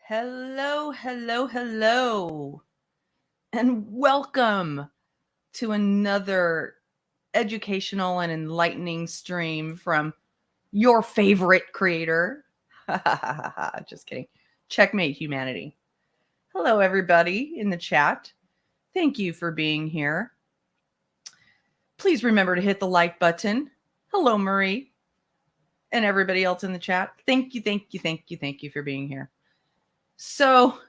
Hello, hello, hello, and welcome to another educational and enlightening stream from your favorite creator. Just kidding. Checkmate humanity. Hello, everybody in the chat. Thank you for being here. Please remember to hit the like button. Hello, Marie, and everybody else in the chat. Thank you, thank you, thank you, thank you for being here. So,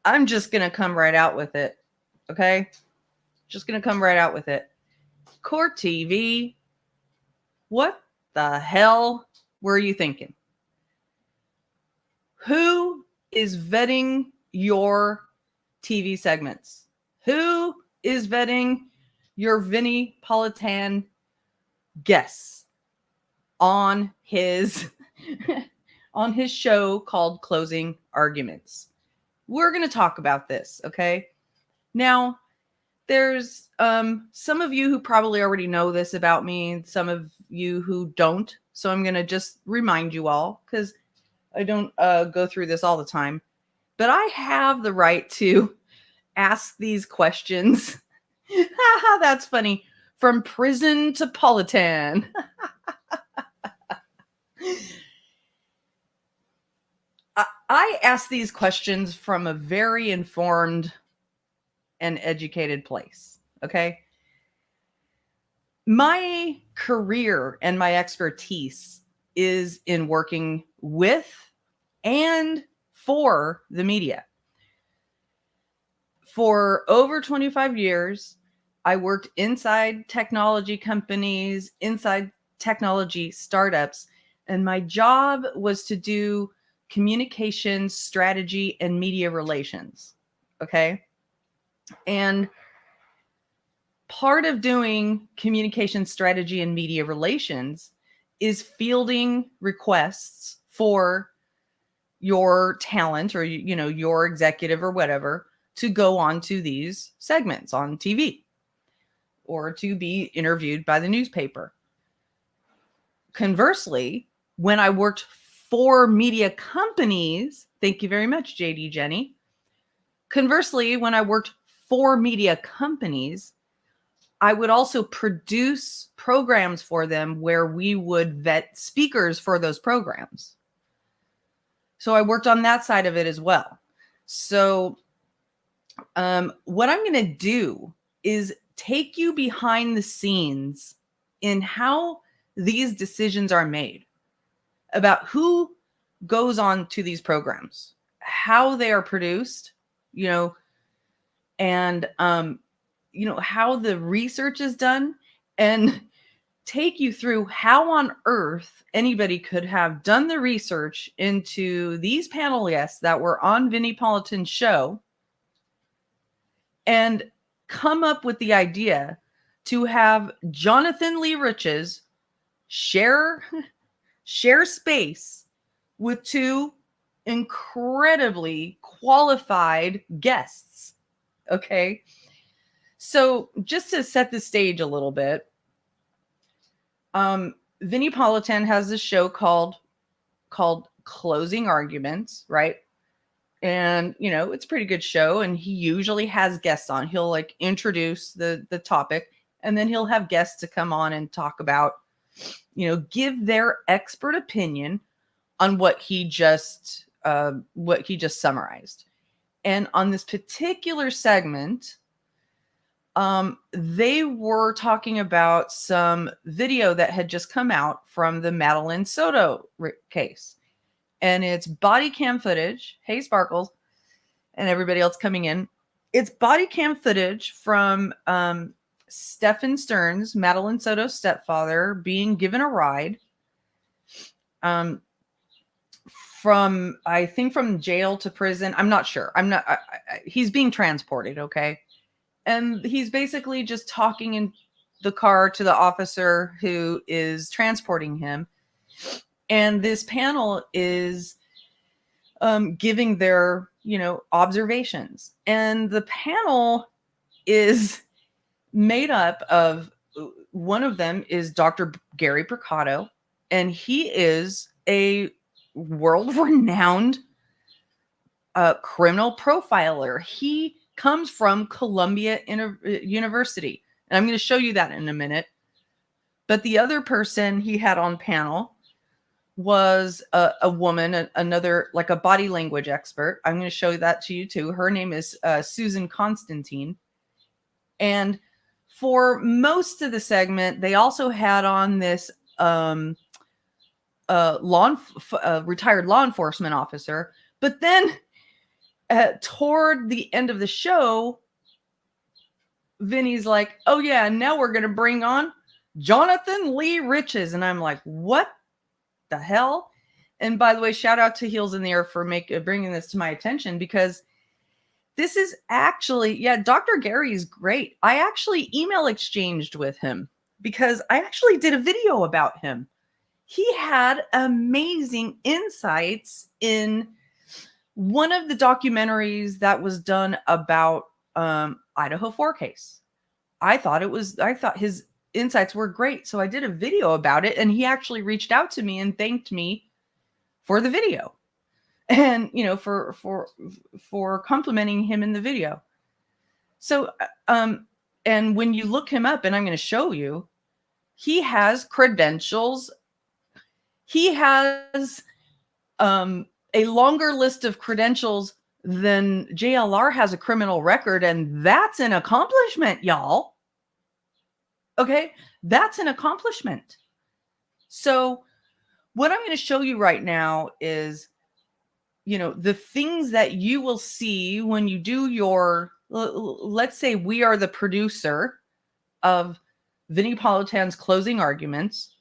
I'm just going to come right out with it. Okay? Just going to come right out with it. Court TV, what the hell were you thinking? Who is vetting your TV segments? Who is vetting your Vinnie Politan guests on his on his show called Closing Arguments? We're going to talk about this, okay? Now, there's some of you who probably already know this about me, and some of you who don't. So I'm going to just remind you all, because I don't go through this all the time. But I have the right to ask these questions. That's funny. From prison to Politan. I ask these questions from a very informed and educated place. Okay. My career and my expertise is in working with and for the media. For over 25 years, I worked inside technology companies, inside technology startups, and my job was to do communications, strategy, and media relations. Okay. And part of doing communication strategy and media relations is fielding requests for your talent, or your executive or whatever, to go on to these segments on TV or to be interviewed by the newspaper. Conversely, when I worked for media companies, thank you very much, JD Jenny. Conversely, when I worked for media companies, I would also produce programs for them where we would vet speakers for those programs. So I worked on that side of it as well. So what I'm going to do is take you behind the scenes in how these decisions are made, about who goes on to these programs, how they are produced, and how the research is done, and take you through how on earth anybody could have done the research into these panel guests that were on Vinnie Politan's show and come up with the idea to have Jonathan Lee Riches share space with two incredibly qualified guests. Okay. So just to set the stage a little bit, Vinnie Politan has this show called Closing Arguments, right? And, it's a pretty good show. And he usually has guests on. He'll introduce the topic, and then he'll have guests to come on and talk about, give their expert opinion on what he just summarized. And on this particular segment, they were talking about some video that had just come out from the Madeline Soto case. And it's body cam footage. Hey, Sparkles, and everybody else coming in. It's body cam footage from Stephen Stearns, Madeline Soto's stepfather, being given a ride from jail to prison. I'm not sure. He's being transported. Okay. And he's basically just talking in the car to the officer who is transporting him. And this panel is giving their, observations. And the panel is made up of, one of them is Dr. Gary Brucato, and he is a world-renowned a criminal profiler. He comes from Columbia University. And I'm going to show you that in a minute. But the other person he had on panel was a woman, another, like a body language expert. I'm going to show that to you too. Her name is Susan Constantine. And for most of the segment, they also had on this retired law enforcement officer. But then toward the end of the show, Vinny's like, oh yeah, now we're going to bring on Jonathan Lee Riches. And I'm like, what the hell? And by the way, shout out to Heels in the Air for bringing this to my attention, because this is actually, yeah, Dr. Gary is great. I actually email exchanged with him because I actually did a video about him. He had amazing insights in one of the documentaries that was done about Idaho 4 case. I thought his insights were great. So I did a video about it, and he actually reached out to me and thanked me for the video, and, you know, for complimenting him in the video. So, and when you look him up, and I'm going to show you, he has credentials. He has a longer list of credentials than JLR has a criminal record, and that's an accomplishment, y'all. Okay, that's an accomplishment. So what I'm going to show you right now is, you know, the things that you will see when you do your, let's say we are the producer of Vinnie Politan's closing arguments,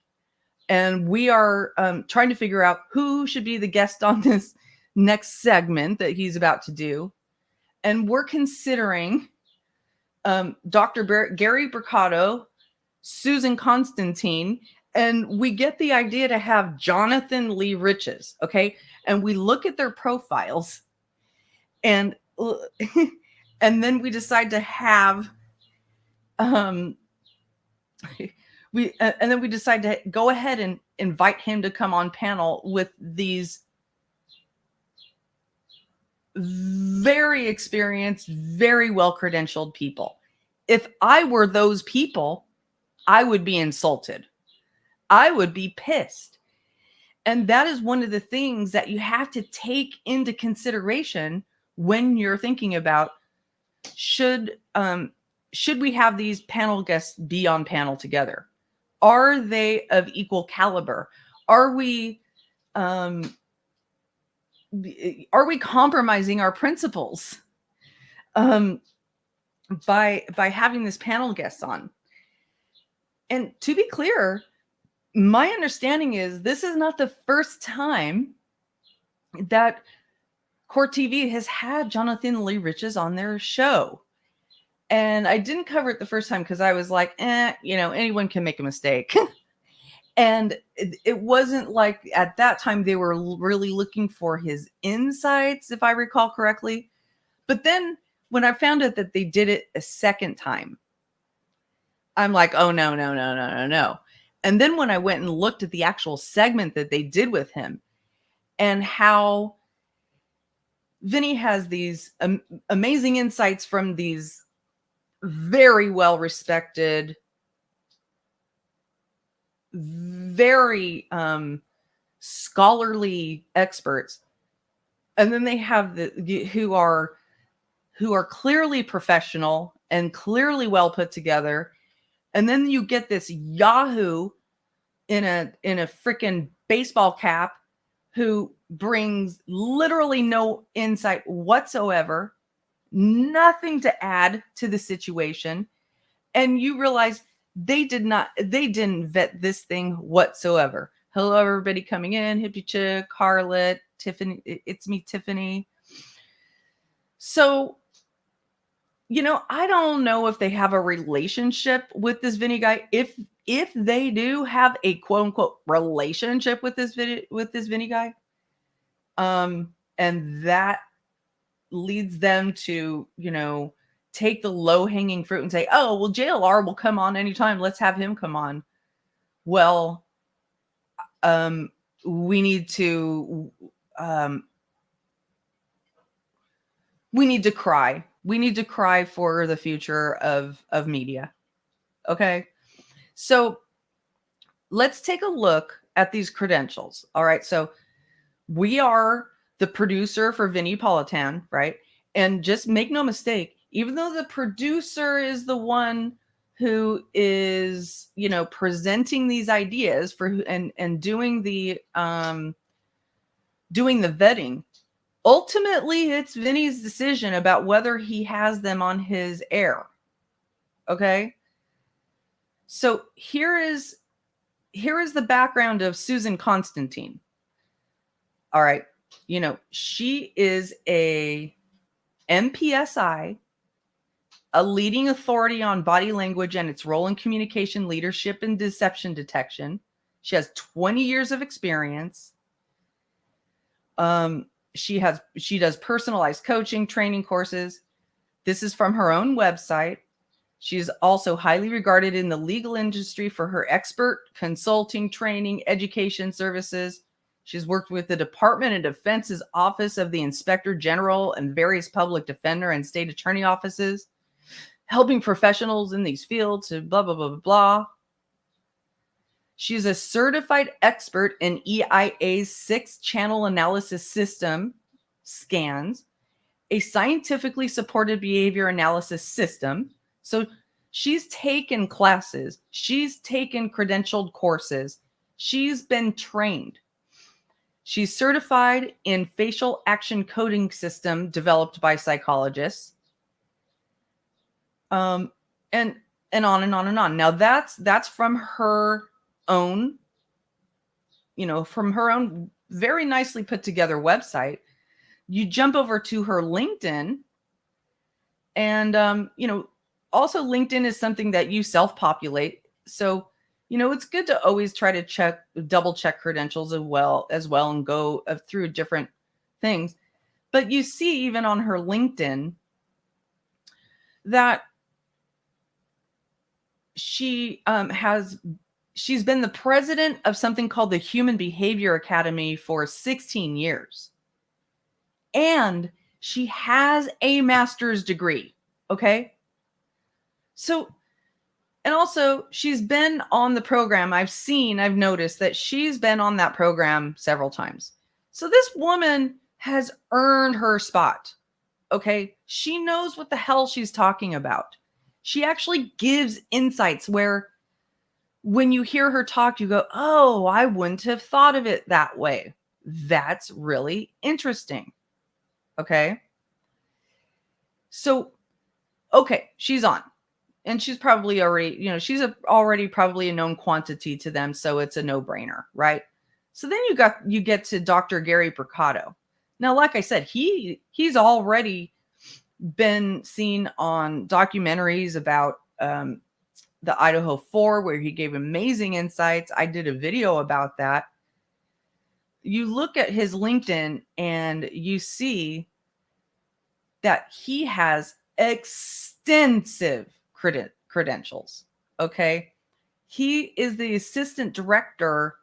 and we are trying to figure out who should be the guest on this next segment that he's about to do. And we're considering Dr. Gary Brucato, Susan Constantine, and we get the idea to have Jonathan Lee Riches, okay? And we look at their profiles, and and then we decide to have we decide to go ahead and invite him to come on panel with these very experienced, very well credentialed people. If I were those people, I would be insulted. I would be pissed. And that is one of the things that you have to take into consideration when you're thinking about, should we have these panel guests be on panel together? Are they of equal caliber? Are we compromising our principles by having this panel guests on? And to be clear, my understanding is this is not the first time that Court TV has had Jonathan Lee Riches on their show. And I didn't cover it the first time because I was like, you know, anyone can make a mistake. And it wasn't like at that time they were really looking for his insights, if I recall correctly. But then when I found out that they did it a second time, I'm like, oh, no. And then when I went and looked at the actual segment that they did with him, and how Vinnie has these amazing insights from these very well-respected, very scholarly experts. And then they have who are clearly professional and clearly well put together. And then you get this yahoo in a freaking baseball cap who brings literally no insight whatsoever, nothing to add to the situation. And you realize they didn't vet this thing whatsoever. Hello, everybody coming in. Hippie Chick, Harlot, Tiffany. It's me, Tiffany. So, you know, I don't know if they have a relationship with this Vinnie guy. If they do have a quote unquote relationship with this Vinnie guy, and that leads them to, you know, take the low hanging fruit and say, oh, well, JLR will come on anytime. Let's have him come on. Well, we need to we need to cry. We need to cry for the future of media. Okay. So let's take a look at these credentials. All right. So we are the producer for Vinnie Politan, right? And just make no mistake, even though the producer is the one who is, presenting these ideas for and doing the vetting, ultimately it's Vinnie's decision about whether he has them on his air. Okay? So here is the background of Susan Constantine. All right. She is a MPSI, a leading authority on body language and its role in communication, leadership, and deception detection. She has 20 years of experience. She does personalized coaching, training courses. This is from her own website. She's also highly regarded in the legal industry for her expert consulting, training, education services. She's worked with the Department of Defense's Office of the Inspector General and various public defender and state attorney offices, helping professionals in these fields to blah, blah, blah, blah, blah. She's a certified expert in EIA's 6-channel analysis system, scans, a scientifically supported behavior analysis system. So she's taken classes. She's taken credentialed courses. She's been trained. She's certified in facial action coding system developed by psychologists. And on and on and on. Now that's from her own, very nicely put together website. You jump over to her LinkedIn, and also LinkedIn is something that you self-populate. So, it's good to always try to double check credentials as well and go through different things. But you see, even on her LinkedIn, that she's been the president of something called the Human Behavior Academy for 16 years. And she has a master's degree. Okay. So, and also she's been on the program. I've noticed that she's been on that program several times. So this woman has earned her spot. Okay. She knows what the hell she's talking about. She actually gives insights where when you hear her talk, you go, oh, I wouldn't have thought of it that way. That's really interesting. Okay. So, okay, she's on. And she's probably already, she's already probably a known quantity to them. So it's a no-brainer, right? So then you get to Dr. Gary Brucato. Now, like I said, he's already been seen on documentaries about the Idaho 4, where he gave amazing insights. I did a video about that. You look at his LinkedIn and you see that he has extensive credentials. Okay. He is the assistant director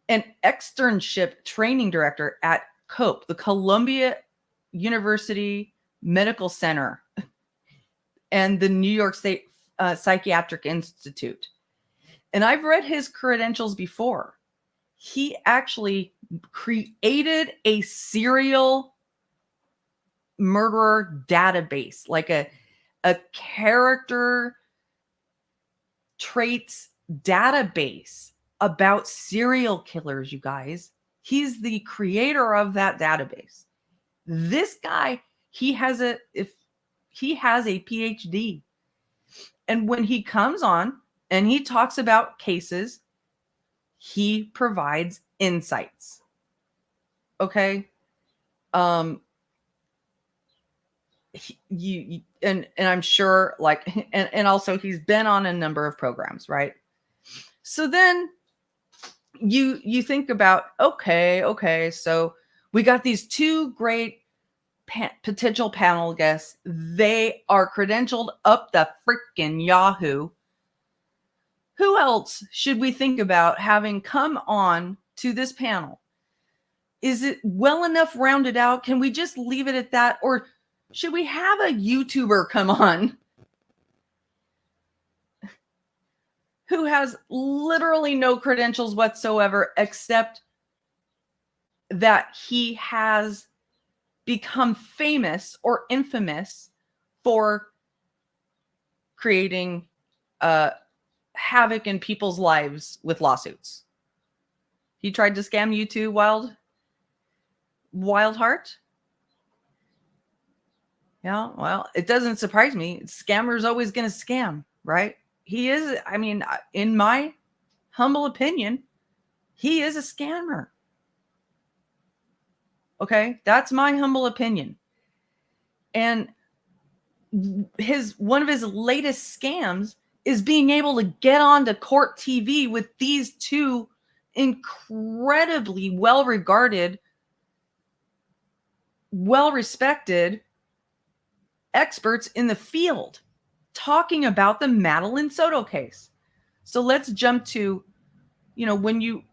and externship training director at COPE, the Columbia University Medical Center, and the New York State Psychiatric Institute. And I've read his credentials before. He actually created a serial murderer database, like a character traits database about serial killers, you guys. He's the creator of that database. This guy, he has a PhD. And when he comes on and he talks about cases, he provides insights. Okay. And I'm sure, like, and also he's been on a number of programs, right? So then you think about, okay, so we got these two great potential panel guests. They are credentialed up the freaking Yahoo. Who else should we think about having come on to this panel? Is it well enough rounded out? Can we just leave it at that? Or should we have a YouTuber come on who has literally no credentials whatsoever, except that he has become famous or infamous for creating havoc in people's lives with lawsuits? He tried to scam you too, Wild Heart? Yeah, well, it doesn't surprise me. Scammer's always going to scam, right? He is, I mean, in my humble opinion, he is a scammer. Okay, that's my humble opinion. And one of his latest scams is being able to get onto Court TV with these two incredibly well-regarded, well-respected experts in the field talking about the Madeline Soto case. So let's jump to, when you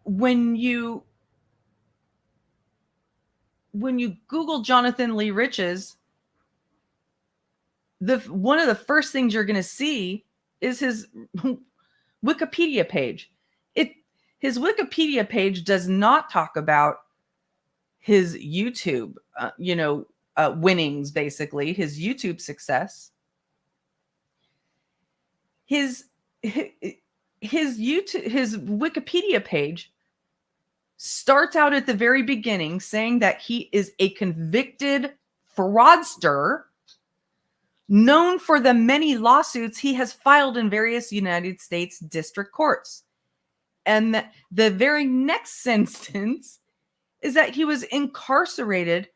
Google Jonathan Lee Riches, one of the first things you're going to see is his Wikipedia page. His Wikipedia page does not talk about his YouTube, winnings, basically his YouTube success. His Wikipedia page starts out at the very beginning saying that he is a convicted fraudster known for the many lawsuits he has filed in various United States district courts. And the very next sentence is that he was incarcerated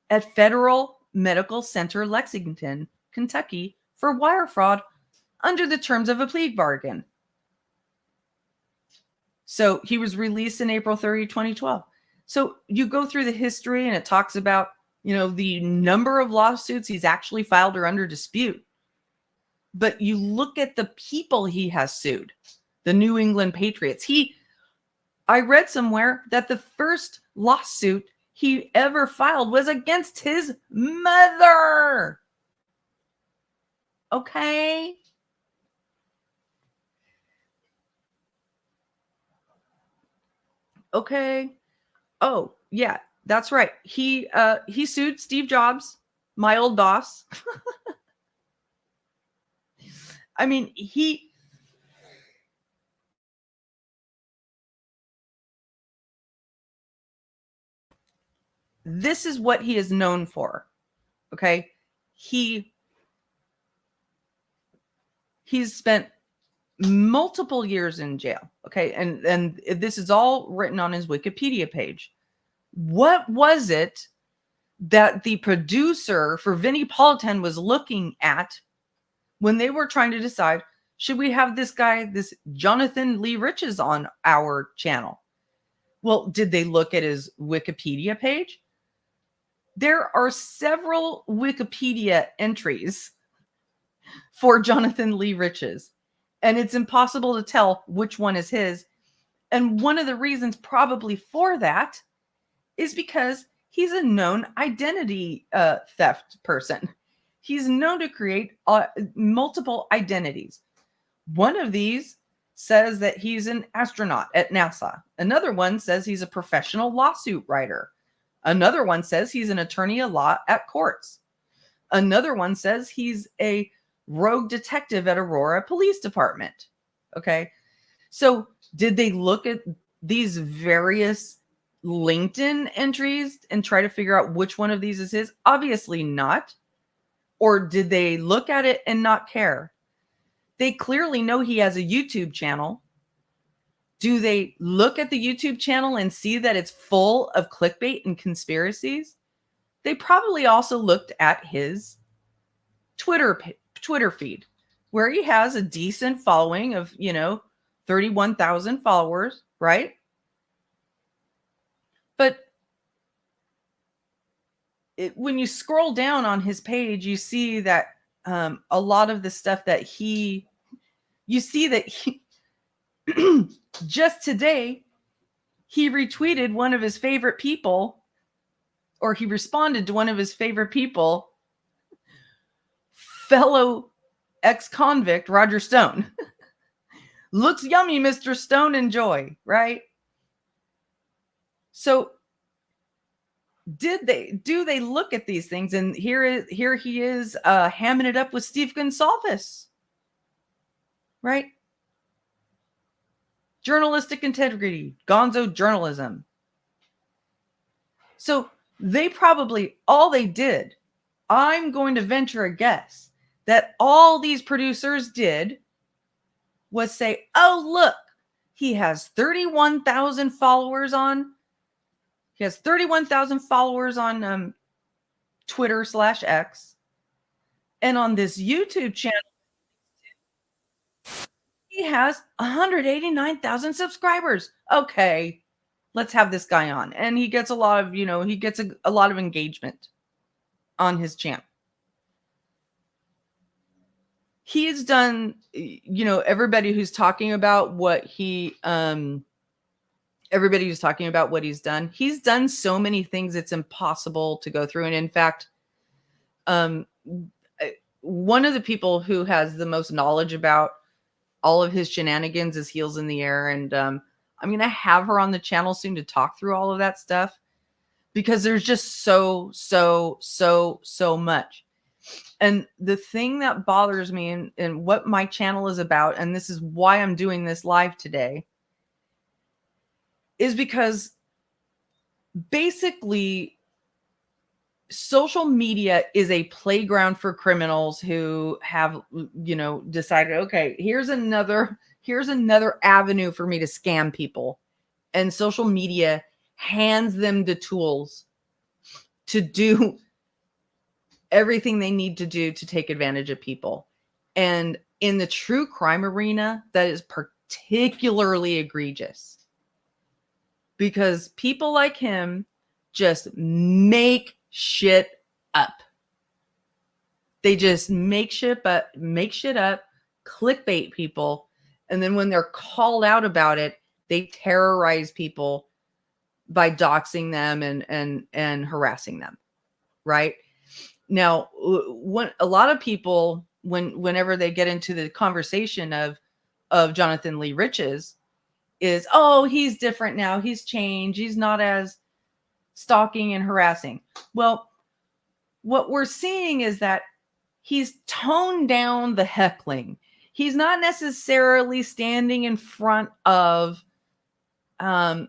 at Federal Medical Center, Lexington, Kentucky, for wire fraud under the terms of a plea bargain. So he was released in April 30, 2012. So you go through the history and it talks about, the number of lawsuits he's actually filed are under dispute. But you look at the people he has sued, the New England Patriots. I read somewhere that the first lawsuit he ever filed was against his mother. Okay. Okay. Oh, yeah, that's right. He sued Steve Jobs, my old boss. I mean, this is what he is known for. Okay. He's spent multiple years in jail. Okay. And this is all written on his Wikipedia page. What was it that the producer for Vinnie Politan was looking at when they were trying to decide, should we have this guy, this Jonathan Lee Riches, on our channel? Well, did they look at his Wikipedia page? There are several Wikipedia entries for Jonathan Lee Riches, and it's impossible to tell which one is his. And one of the reasons probably for that is because he's a known identity theft person. He's known to create multiple identities. One of these says that he's an astronaut at NASA. Another one says he's a professional lawsuit writer. Another one says he's an attorney at law at courts. Another one says he's a rogue detective at Aurora Police Department. Okay. So did they look at these various LinkedIn entries and try to figure out which one of these is his? Obviously not. Or did they look at it and not care? They clearly know he has a YouTube channel. Do they look at the YouTube channel and see that it's full of clickbait and conspiracies? They probably also looked at his Twitter feed, where he has a decent following of, 31,000 followers, right? But when you scroll down on his page, you see that a lot of the stuff that he just today, he retweeted one of his favorite people, or he responded to one of his favorite people, fellow ex-convict Roger Stone. Looks yummy, Mr. Stone, enjoy, right? So do they look at these things? And here he is hamming it up with Steve Gonsalves, right? Journalistic integrity, gonzo journalism. So they probably, all they did, I'm going to venture a guess that all these producers did was say, oh, look, he has 31,000 followers on. He has 31,000 followers on Twitter/X. And on this YouTube channel, he has 189,000 subscribers. Okay, let's have this guy on. And he gets a lot of, he gets a lot of engagement on his channel. He's done, everybody who's talking about what he's done. He's done so many things it's impossible to go through. And in fact, one of the people who has the most knowledge about all of his shenanigans is Heels in the Air. And I'm going to have her on the channel soon to talk through all of that stuff, because there's just so much. And the thing that bothers me and what my channel is about, and this is why I'm doing this live today, is because basically social media is a playground for criminals who have, decided, okay, here's another avenue for me to scam people. And social media hands them the tools to do everything they need to do to take advantage of people. And in the true crime arena, that is particularly egregious, because people like him just make shit up. They just make shit up, clickbait people. And then when they're called out about it, they terrorize people by doxing them and harassing them. Right? Now, a lot of people, whenever they get into the conversation of Jonathan Lee Riches, is, oh, he's different now. He's changed. He's not as stalking and harassing. Well, what we're seeing is that he's toned down the heckling. He's not necessarily standing in front of, that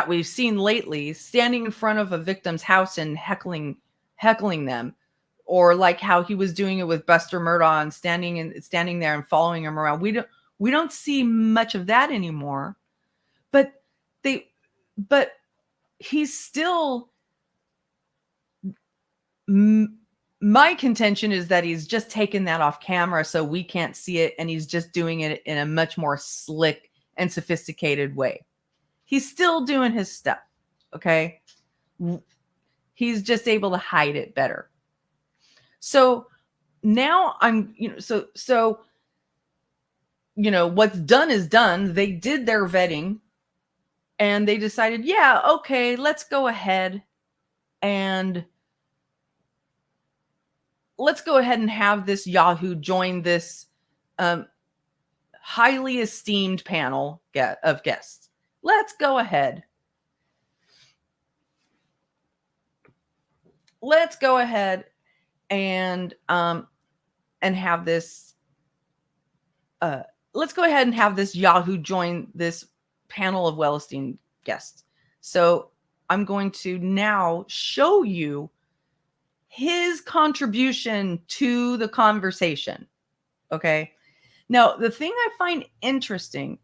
we've seen lately, standing in front of a victim's house and heckling them, or like how he was doing it with Buster Murdaugh, standing there and following him around. We don't see much of that anymore, but he's still, my contention is that he's just taken that off camera so we can't see it, and he's just doing it in a much more slick and sophisticated way. He's still doing his stuff, okay? He's just able to hide it better. So now what's done is done. They did their vetting and they decided, yeah, okay, let's go ahead and have this Yahoo join this highly esteemed panel of guests. Let's go ahead. And have this. Let's go ahead and have this Yahoo join this panel of well-esteemed guests. So I'm going to now show you his contribution to the conversation. Okay. Now, the thing I find interesting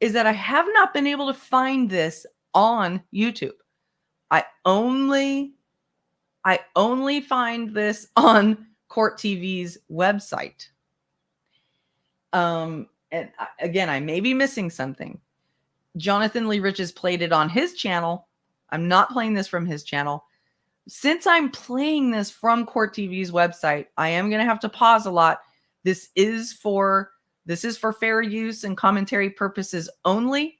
is that I have not been able to find this on YouTube. I only find this on Court TV's website. And again, I may be missing something. Jonathan Lee Riches played it on his channel. I'm not playing this from his channel. Since I'm playing this from Court TV's website, I am going to have to pause a lot. This is for fair use and commentary purposes only.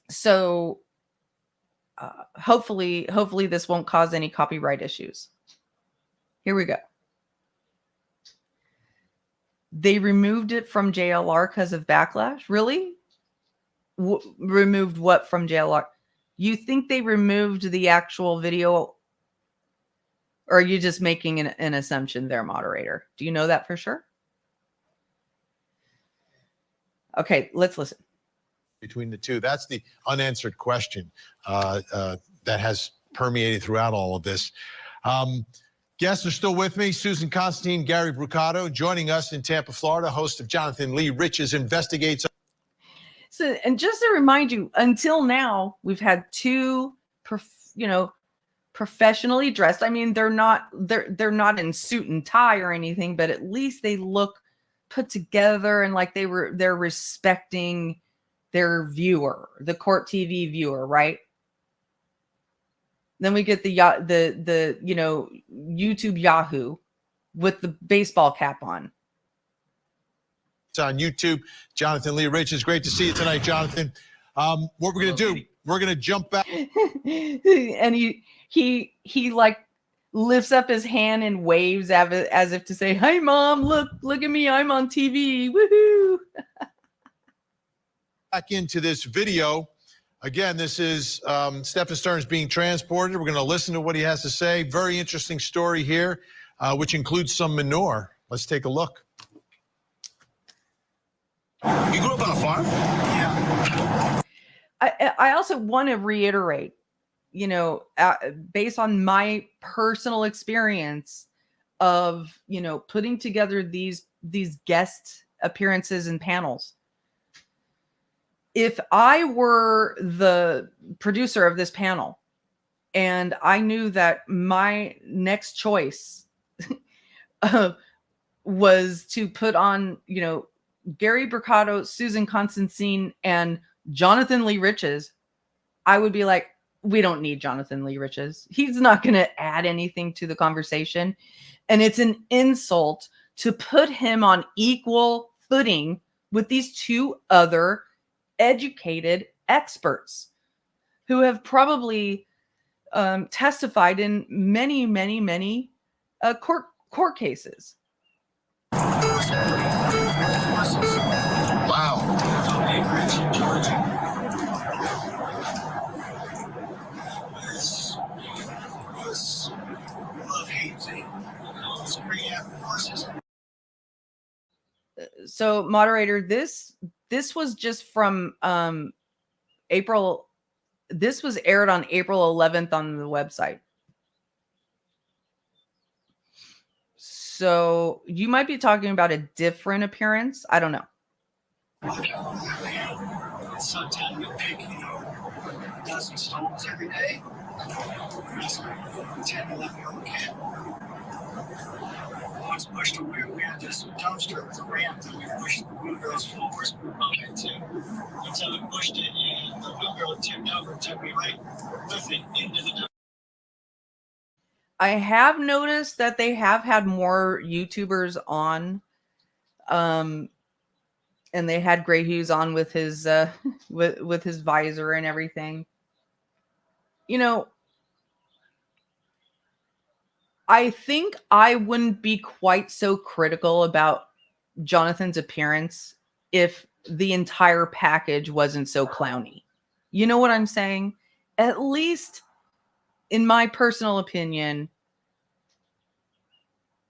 So hopefully this won't cause any copyright issues. Here we go. They removed it from JLR because of backlash. Really? Removed what from JLR? You think they removed the actual video, or are you just making an assumption there, moderator? Do you know that for sure? Okay, let's listen. Between the two, that's the unanswered question that has permeated throughout all of this. Guests are still with me. Susan Constantine, Gary Brucato, joining us in Tampa, Florida, host of Jonathan Lee Rich's Investigates. So, and just to remind you, until now, we've had two, professionally dressed. I mean, they're not in suit and tie or anything, but at least they look put together and like they're respecting their viewer, the Court TV viewer, right? Then we get the YouTube Yahoo with the baseball cap on. It's on YouTube. Jonathan Lee Rich, it's great to see you tonight, Jonathan. What we're going to do, we're going to jump back. And he like lifts up his hand and waves as if to say, "Hey, Mom, look at me. I'm on TV. Woohoo." Back into this video. Again, this is Stephen Stearns being transported. We're going to listen to what he has to say. Very interesting story here, which includes some manure. Let's take a look. You grew up on a farm? Yeah. I also want to reiterate, based on my personal experience of, putting together these guest appearances and panels. If I were the producer of this panel and I knew that my next choice was to put on, Gary Brucato, Susan Constantine, and Jonathan Lee Rich's, I would be like, we don't need Jonathan Lee Rich's. He's not going to add anything to the conversation. And it's an insult to put him on equal footing with these two other educated experts who have probably testified in many, many, many court cases. Wow. This love-hate thing. It's pretty horses. So, moderator, this was just from April. This was aired on April 11th on the website. So you might be talking about a different appearance. I don't know. It's so time you pick, a dozen stones every day. 10, 11-year-old kid. Once pushed away, we had this dumpster with a ramp that we pushed the wheelbarrows forward into until we pushed it, and the wheelbarrow tipped over and took me right with it into the dumpster. I have noticed that they have had more YouTubers on, and they had Gray Hughes on with his with his visor and everything. I think I wouldn't be quite so critical about Jonathan's appearance if the entire package wasn't so clowny. You know what I'm saying? At least in my personal opinion,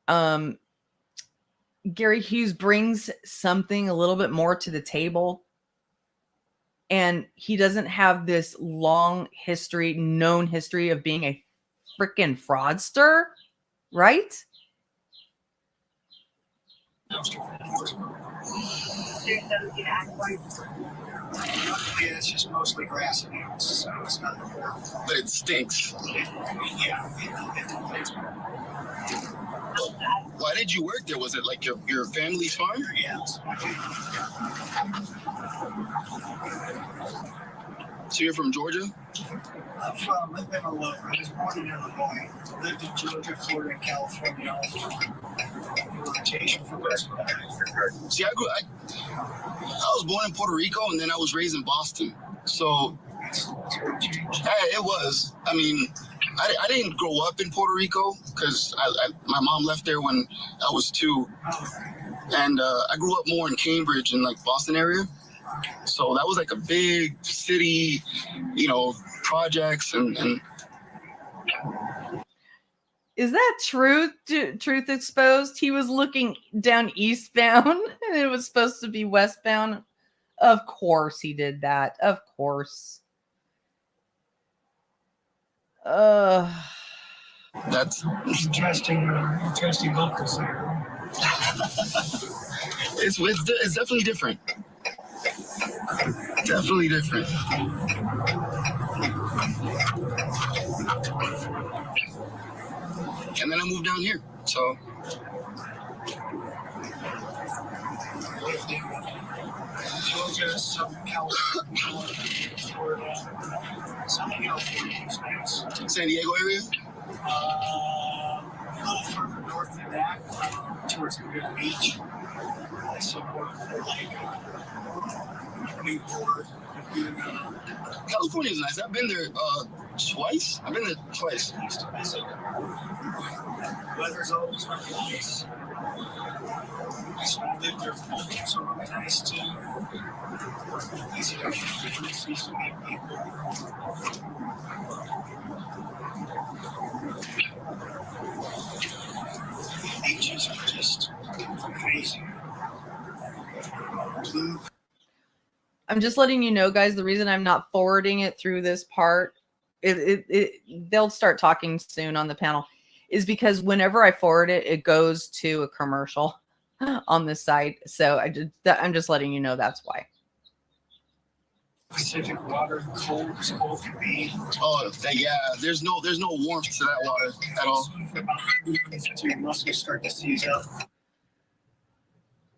Gary Hughes brings something a little bit more to the table. And he doesn't have this long known history of being a freaking fraudster, right? Yeah, it's just mostly grass and hills, so it's not. But it stinks. Yeah. Why did you work there? Was it like your family's farm? Yeah. So you're from Georgia? I've been all over. I was born in Illinois. Lived in Georgia, Florida, and California. Rotation for West. See, I was born in Puerto Rico and then I was raised in Boston. So it was. I mean, I didn't grow up in Puerto Rico because my mom left there when I was 2. And I grew up more in Cambridge and like Boston area. So that was like a big city, you know, projects and Is that truth? Truth exposed? He was looking down eastbound and it was supposed to be westbound. Of course he did that. Of course. that's Interesting locals there. it's definitely different. Definitely different. And then I moved down here. So Georgia, Southern California, Florida, Southern California is nice. San Diego area? A little further north than that, towards the beach. Somewhere like Newport. California is nice. I've been there twice. I've been there twice. Nice to visit. Weather's always really nice. So I lived there for a month, so really nice too. Easy to see some good people. Beaches are just amazing. I'm just letting you know, guys, the reason I'm not forwarding it through this part, they'll start talking soon on the panel, is because whenever I forward it, it goes to a commercial on this site. So I'm just letting you know that's why. Pacific water, cold as cold can be. Oh, yeah. There's no warmth to that water at all. So your muscles start to seize up.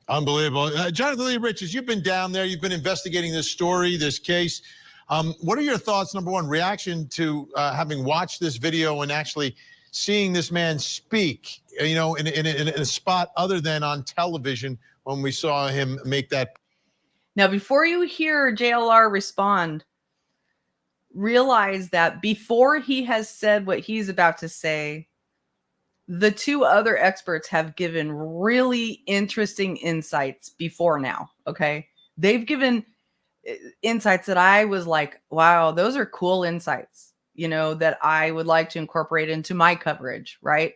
Unbelievable. Jonathan Lee Richards, you've been down there. You've been investigating this story, this case. What are your thoughts, number one, reaction to having watched this video and actually seeing this man speak, you know, in a spot other than on television when we saw him make that? Now, before you hear JLR respond, realize that before he has said what he's about to say, the 2 other experts have given really interesting insights before now, okay? They've given insights that I was like, wow, those are cool insights, you know, that I would like to incorporate into my coverage, right?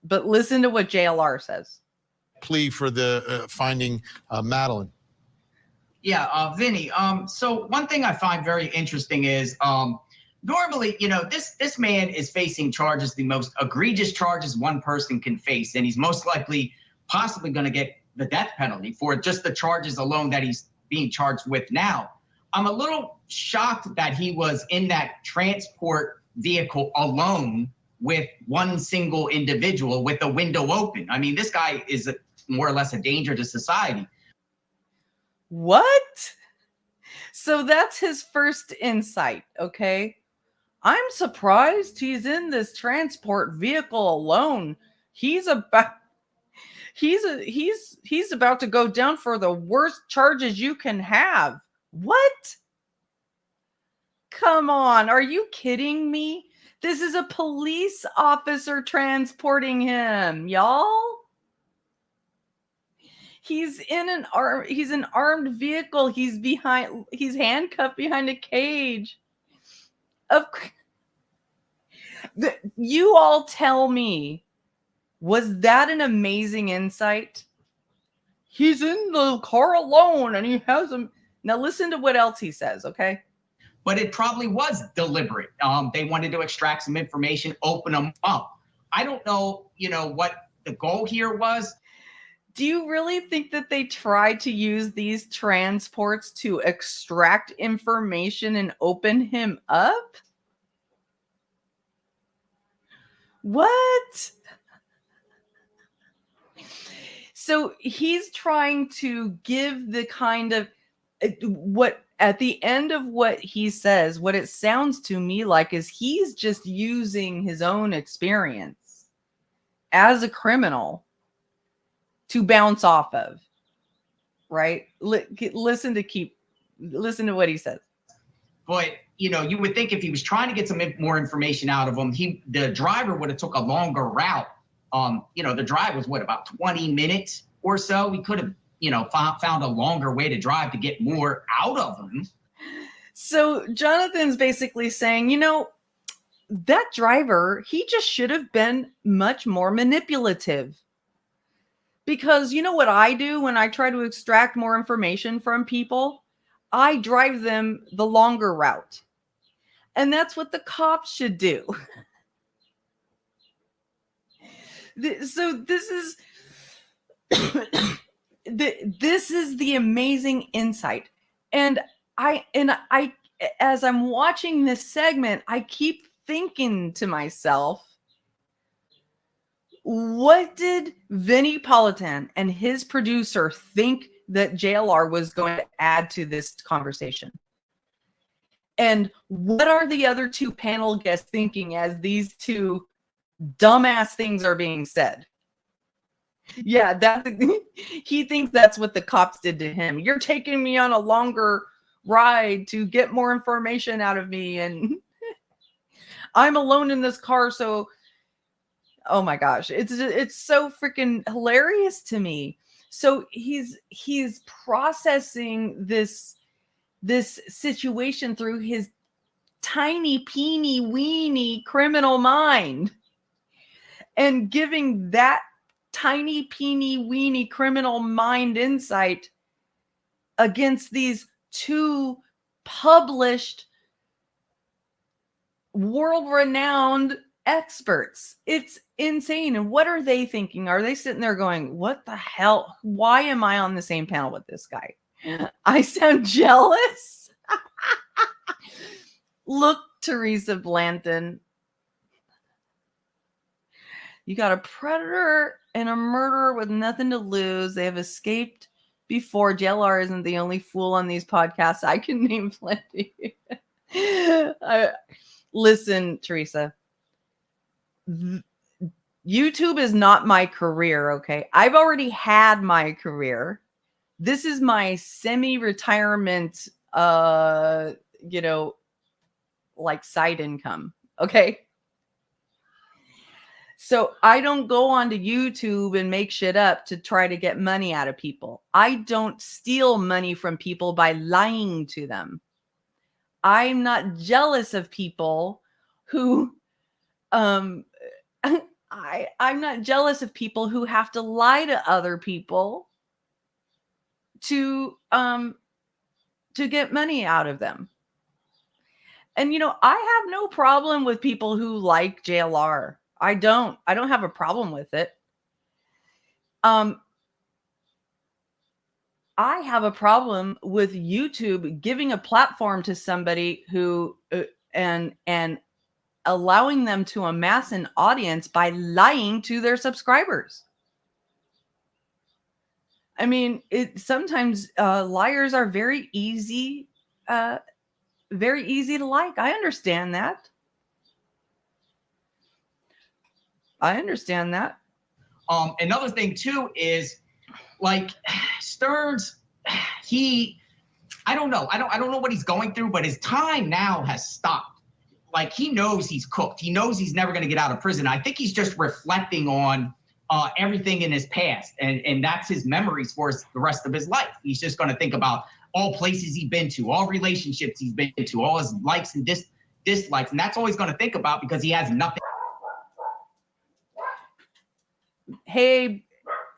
But listen to what JLR says. Plea for the finding Madeline. Yeah, Vinnie. So one thing I find very interesting is normally, you know, this man is facing charges, the most egregious charges one person can face, and he's most likely possibly going to get the death penalty for just the charges alone that he's being charged with now. I'm a little shocked that he was in that transport vehicle alone with one single individual with the window open. I mean, this guy is more or less a danger to society. What? So that's his first insight, okay? I'm surprised he's in this transport vehicle alone. He's about to go down for the worst charges you can have. What? Come on, are you kidding me? This is a police officer transporting him, y'all. He's in an armed vehicle. He's handcuffed behind a cage. You all tell me, was that an amazing insight? He's in the car alone and he has him. Now listen to what else he says, okay? But it probably was deliberate. They wanted to extract some information, open them up. I don't know, you know, what the goal here was. Do you really think that they tried to use these transports to extract information and open him up? What? So he's trying to give the kind of what at the end of what he says, what it sounds to me like is he's just using his own experience as a criminal to bounce off of. right? Listen to what he says. But, you know, you would think if he was trying to get some more information out of him, the driver would have took a longer route. You know, the drive was about 20 minutes or so. We could have, you know, found a longer way to drive to get more out of him. So Jonathan's basically saying, you know, that driver, he just should have been much more manipulative. Because you know what I do when I try to extract more information from people? I drive them the longer route. And that's what the cops should do. So this is this is the amazing insight. And I as I'm watching this segment, I keep thinking to myself, what did Vinnie Politan and his producer think that JLR was going to add to this conversation? And what are the other two panel guests thinking as these two dumbass things are being said? Yeah, he thinks that's what the cops did to him. You're taking me on a longer ride to get more information out of me, and I'm alone in this car, so oh my gosh, it's so freaking hilarious to me. So he's processing this situation through his tiny peeny weeny criminal mind, and giving that tiny peeny weeny criminal mind insight against these two published, world-renowned experts. It's insane. And what are they thinking? Are they sitting there going, what the hell? Why am I on the same panel with this guy? I sound jealous. Look, Teresa Blanton, you got a predator and a murderer with nothing to lose. They have escaped before. JLR isn't the only fool on these podcasts. I can name plenty. Listen, Teresa, YouTube is not my career, okay? I've already had my career. This is my semi-retirement, you know, like side income, okay? So I don't go onto YouTube and make shit up to try to get money out of people. I don't steal money from people by lying to them. I'm not jealous of people who, I'm not jealous of people who have to lie to other people to get money out of them. And, you know, I have no problem with people who like JLR. I don't have a problem with it. I have a problem with YouTube giving a platform to somebody who and allowing them to amass an audience by lying to their subscribers. I mean, sometimes liars are very easy to like. I understand that. Another thing too is, like, Stearns, I don't know what he's going through, but his time now has stopped. Like, he knows he's cooked. He knows he's never going to get out of prison. I think he's just reflecting on everything in his past, and that's his memories for the rest of his life. He's just going to think about all places he's been to, all relationships he's been to, all his likes and dislikes, and that's all he's going to think about because he has nothing. Hey,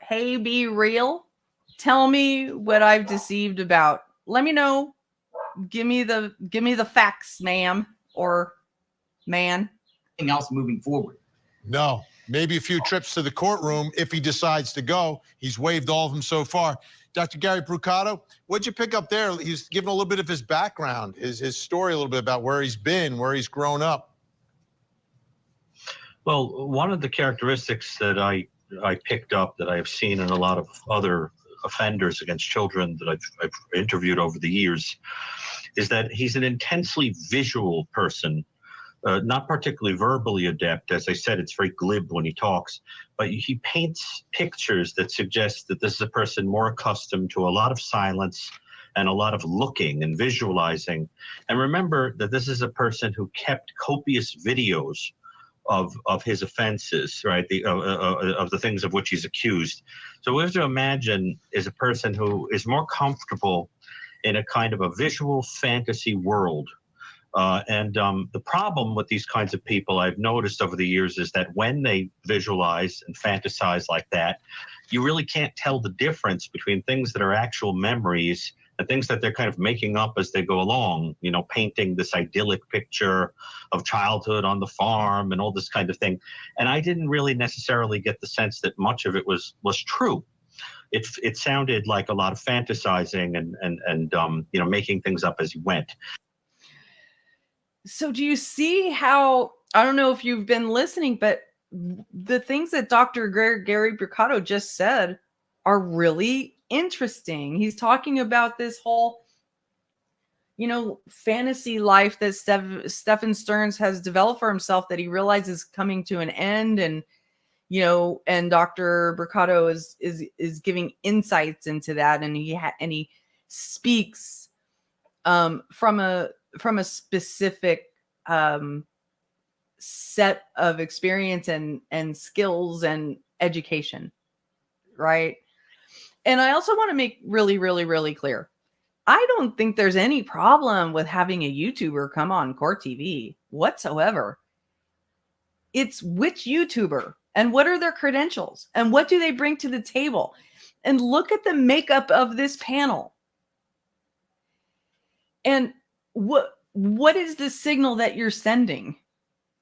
be real. Tell me what I've deceived about. Let me know. Give me the facts, ma'am or man. Anything else moving forward? No, maybe a few trips to the courtroom if he decides to go. He's waived all of them so far. Dr. Gary Brucato, what'd you pick up there? He's given a little bit of his background, his story, a little bit about where he's been, where he's grown up. Well, one of the characteristics that I picked up that I have seen in a lot of other offenders against children that I've interviewed over the years is that he's an intensely visual person not particularly verbally adept. As I said, it's very glib when he talks, but he paints pictures that suggest that this is a person more accustomed to a lot of silence and a lot of looking and visualizing. And remember that this is a person who kept copious videos of his offenses, right? Of the things of which he's accused. So we have to imagine is a person who is more comfortable in a kind of a visual fantasy world. The problem with these kinds of people I've noticed over the years is that when they visualize and fantasize like that, you really can't tell the difference between things that are actual memories and things that they're kind of making up as they go along, you know, painting this idyllic picture of childhood on the farm and all this kind of thing. And I didn't really necessarily get the sense that much of it was true. It sounded like a lot of fantasizing and you know, making things up as you went. So do you see how, I don't know if you've been listening, but the things that Dr. Gary Brucato just said are really interesting. He's talking about this whole, you know, fantasy life that Stephen Stearns has developed for himself that he realizes coming to an end. And, you know, and Dr. Brucato is giving insights into that. And he speaks from a specific set of experience and skills and education, right? And I also want to make really, really, really clear, I don't think there's any problem with having a YouTuber come on Court TV whatsoever. It's which YouTuber and what are their credentials and what do they bring to the table? And look at the makeup of this panel. And what is the signal that you're sending?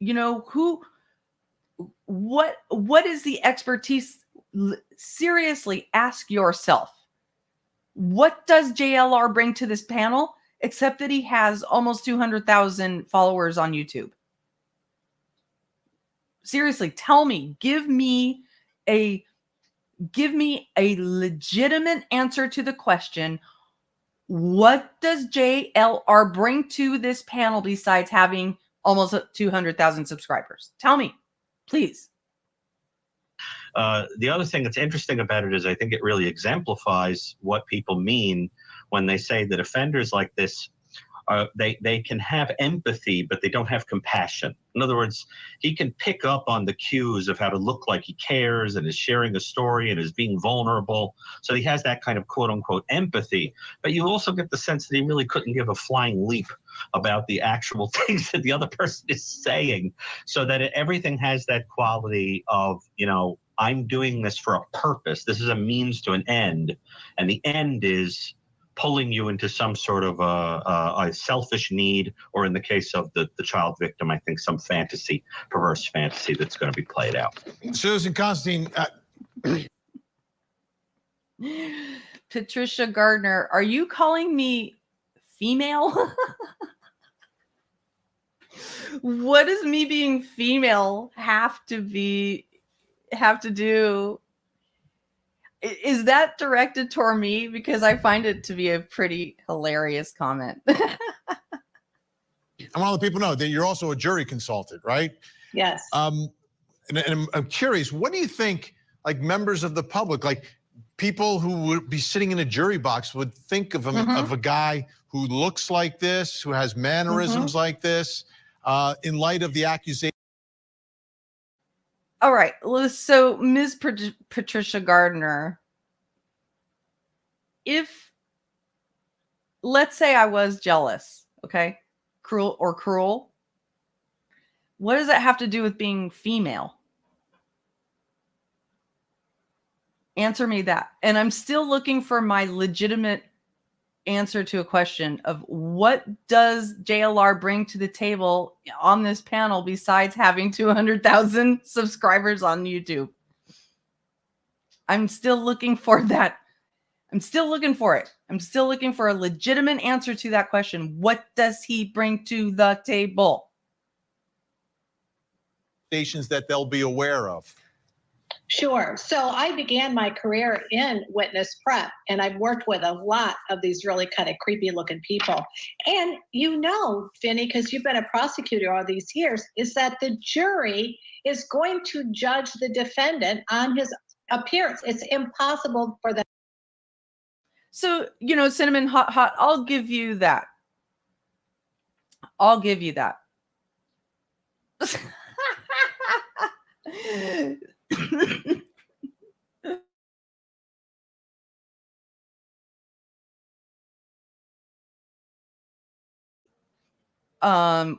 You know, what is the expertise? Seriously, ask yourself, what does JLR bring to this panel except that he has almost 200,000 followers on YouTube? Seriously, tell me, give me a legitimate answer to the question. What does JLR bring to this panel besides having almost 200,000 subscribers? Tell me, please. The other thing that's interesting about it is I think it really exemplifies what people mean when they say that offenders like this, they can have empathy, but they don't have compassion. In other words, he can pick up on the cues of how to look like he cares and is sharing a story and is being vulnerable. So he has that kind of quote unquote empathy, but you also get the sense that he really couldn't give a flying leap about the actual things that the other person is saying. So that everything has that quality of, you know, I'm doing this for a purpose. This is a means to an end. And the end is pulling you into some sort of a selfish need, or in the case of the child victim, I think some fantasy, perverse fantasy that's going to be played out. Susan Constantine. Patricia Gardner, are you calling me female? What does me being female have to do? Is that directed toward me? Because I find it to be a pretty hilarious comment. I want to let people know that you're also a jury consultant, right? Yes. And I'm curious, what do you think, like, members of the public, like people who would be sitting in a jury box would think of a guy who looks like this, who has mannerisms like this, in light of the accusation? All right. So, Ms. Patricia Gardner, if, let's say I was jealous, okay? Cruel. What does that have to do with being female? Answer me that. And I'm still looking for my legitimate answer to a question of what does JLR bring to the table on this panel besides having 200,000 subscribers on YouTube? I'm still looking for that. I'm still looking for it. I'm still looking for a legitimate answer to that question. What does he bring to the table? Stations that they'll be aware of. Sure. So I began my career in witness prep, and I've worked with a lot of these really kind of creepy looking people. And you know, Vinnie, because you've been a prosecutor all these years, is that the jury is going to judge the defendant on his appearance. It's impossible for them. So, you know, Cinnamon Hot, I'll give you that. I'll give you that.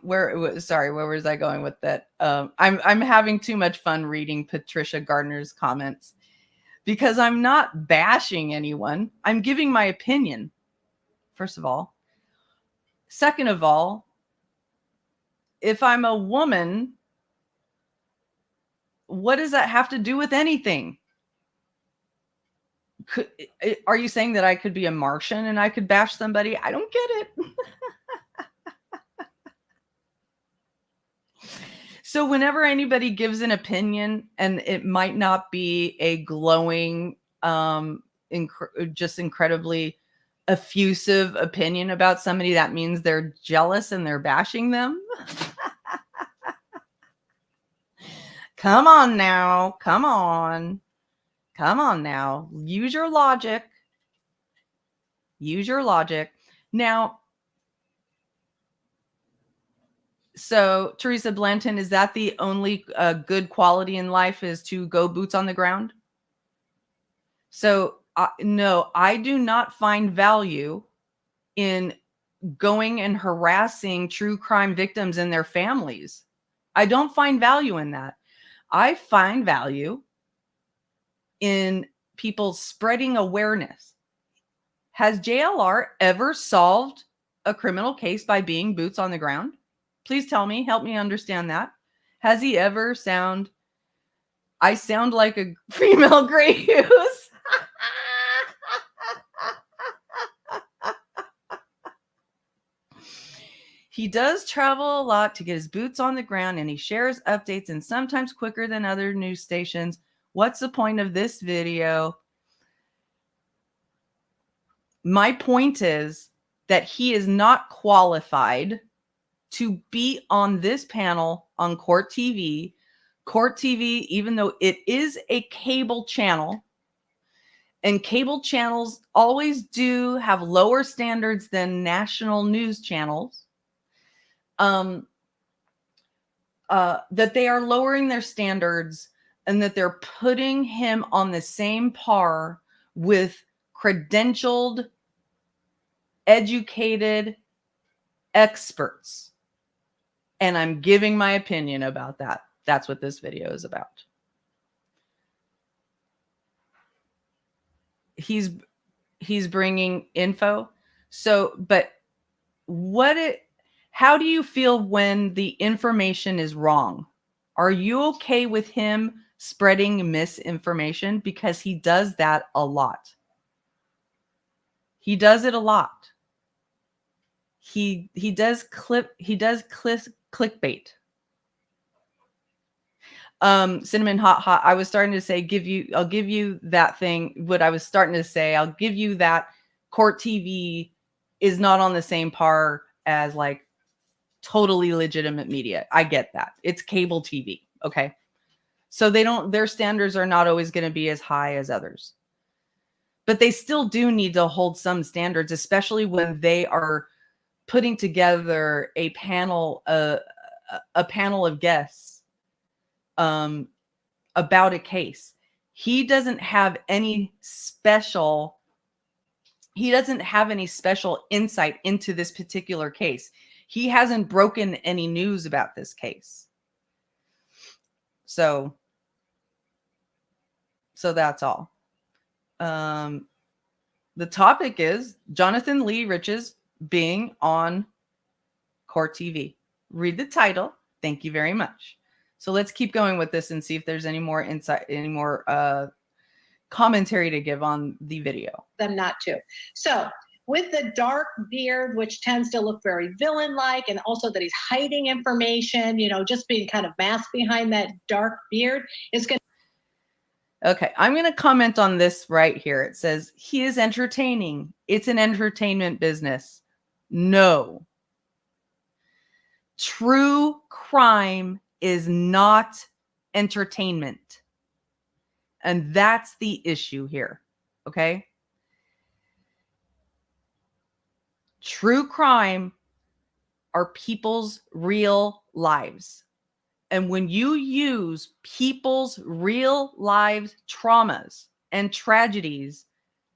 where was I going with that? I'm having too much fun reading Patricia Gardner's comments because I'm not bashing anyone. I'm giving my opinion, first of all. Second of all, if I'm a woman, what does that have to do with anything? Are you saying that I could be a Martian and I could bash somebody? I don't get it. So whenever anybody gives an opinion, and it might not be a glowing, just incredibly effusive opinion about somebody, that means they're jealous and they're bashing them. Come on now. Come on. Come on now. Use your logic. Use your logic. Now, so Teresa Blanton, is that the only good quality in life, is to go boots on the ground? So no, I do not find value in going and harassing true crime victims and their families. I don't find value in that. I find value in people spreading awareness. Has JLR ever solved a criminal case by being boots on the ground? Please tell me, help me understand that. Has he ever I sound like a female gray goose. He does travel a lot to get his boots on the ground, and he shares updates, and sometimes quicker than other news stations. What's the point of this video? My point is that he is not qualified to be on this panel on Court TV. Court TV, even though it is a cable channel, and cable channels always do have lower standards than national news channels, that they are lowering their standards, and that they're putting him on the same par with credentialed, educated experts. And I'm giving my opinion about that. That's what this video is about. He's bringing info. So, but how do you feel when the information is wrong? Are you okay with him spreading misinformation? Because he does that a lot. He does it a lot. He does clickbait. Cinnamon hot. I was starting to say, I'll give you that thing. What I was starting to say, I'll give you that Court TV is not on the same par as like totally legitimate media. I get that. It's cable TV. Okay. So their standards are not always going to be as high as others, but they still do need to hold some standards, especially when they are putting together a panel of guests about a case. He doesn't have any special insight into this particular case. He hasn't broken any news about this case. So that's all. The topic is Jonathan Lee Riches being on Court TV. Read the title. Thank you very much. So let's keep going with this and see if there's any more insight, any more commentary to give on the video. Them not to. So with the dark beard, which tends to look very villain-like, and also that he's hiding information, just being kind of masked behind that dark beard, is going Okay, I'm going to comment on this right here. It says, he is entertaining. It's an entertainment business. No. True crime is not entertainment. And that's the issue here. Okay? True crime are people's real lives. And when you use people's real lives, traumas, and tragedies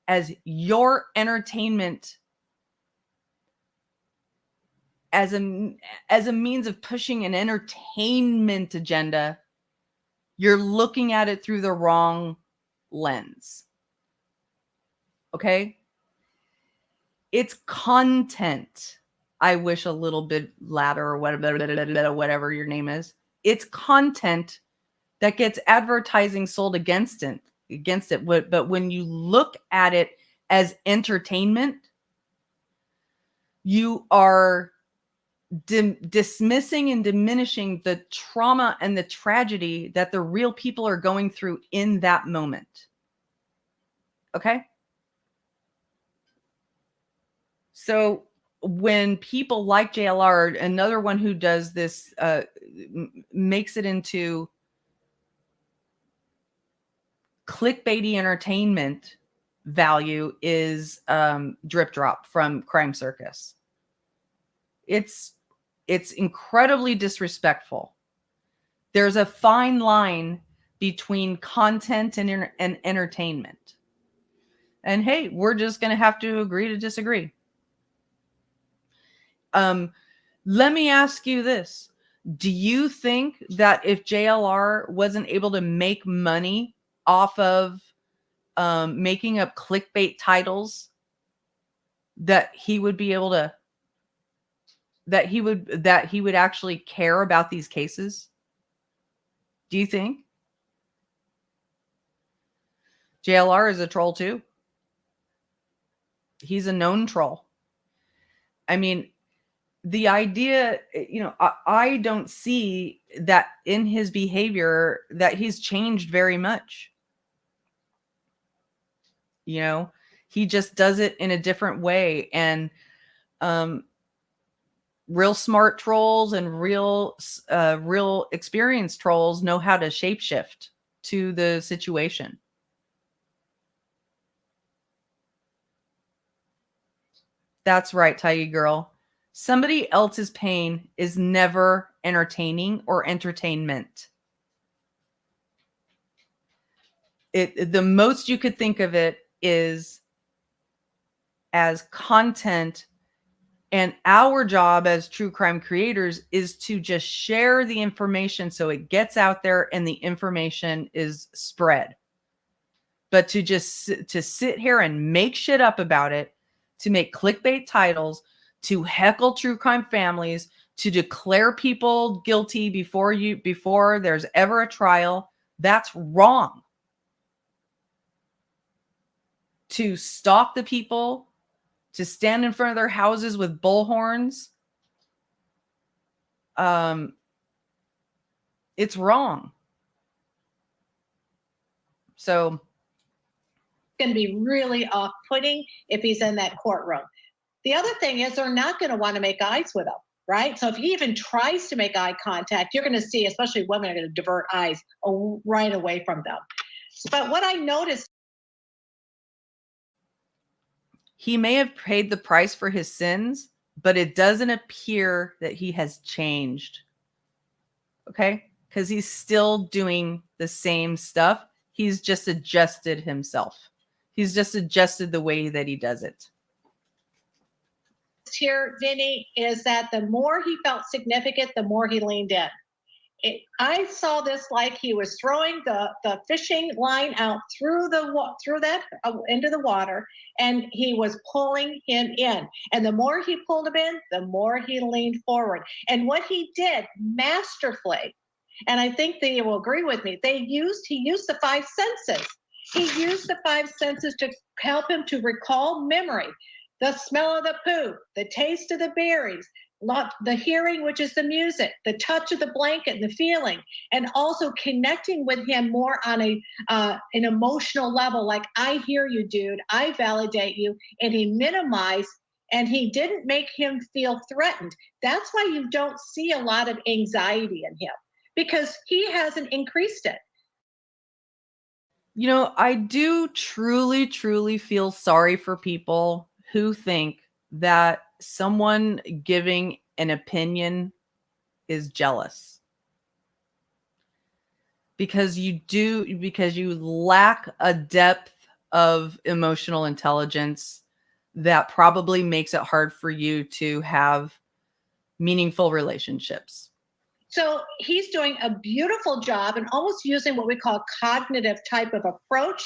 as your entertainment, as a means of pushing an entertainment agenda, you're looking at it through the wrong lens. Okay? It's content. I wish a little bit louder, or whatever your name is. It's content that gets advertising sold against it. But when you look at it as entertainment, you are dismissing and diminishing the trauma and the tragedy that the real people are going through in that moment. Okay? So when people like JLR, another one who does this, makes it into clickbaity entertainment value, is Drip Drop from Crime Circus. It's incredibly disrespectful. There's a fine line between content and entertainment. And hey, we're just going to have to agree to disagree. Let me ask you this. Do you think that if JLR wasn't able to make money off of making up clickbait titles, that he would be able to, that he would actually care about these cases? Do you think? JLR is a troll too. He's a known troll. I mean, the idea, I don't see that in his behavior that he's changed very much. He just does it in a different way. And real smart trolls and real experienced trolls know how to shapeshift to the situation. That's right, Tidy Girl. Somebody else's pain is never entertaining or entertainment. The most you could think of it is as content, and our job as true crime creators is to just share the information so it gets out there and the information is spread. But to sit here and make shit up about it, to make clickbait titles, to heckle true crime families, to declare people guilty before there's ever a trial, that's wrong. To stalk the people, to stand in front of their houses with bullhorns, it's wrong. So it's going to be really off-putting if he's in that courtroom. The other thing is they're not going to want to make eyes with him, right? So if he even tries to make eye contact, you're going to see, especially women are going to divert eyes right away from them. But what I noticed, he may have paid the price for his sins, but it doesn't appear that he has changed. Okay? Because he's still doing the same stuff. He's just adjusted himself. He's just adjusted the way that he does it. here, Vinnie, is that the more he felt significant, the more he leaned in. I saw this like he was throwing the fishing line out through that into the water, and he was pulling him in. And the more he pulled him in, the more he leaned forward. And what he did masterfully, and I think they will agree with me, he used the five senses. He used the five senses to help him to recall memory. The smell of the poop, the taste of the berries, the hearing, which is the music, the touch of the blanket, and the feeling, and also connecting with him more on an emotional level. Like, I hear you, dude. I validate you. And he minimized, and he didn't make him feel threatened. That's why you don't see a lot of anxiety in him, because he hasn't increased it. You know, I do truly, truly feel sorry for people who think that someone giving an opinion is jealous. Because you lack a depth of emotional intelligence that probably makes it hard for you to have meaningful relationships. So he's doing a beautiful job and almost using what we call cognitive type of approach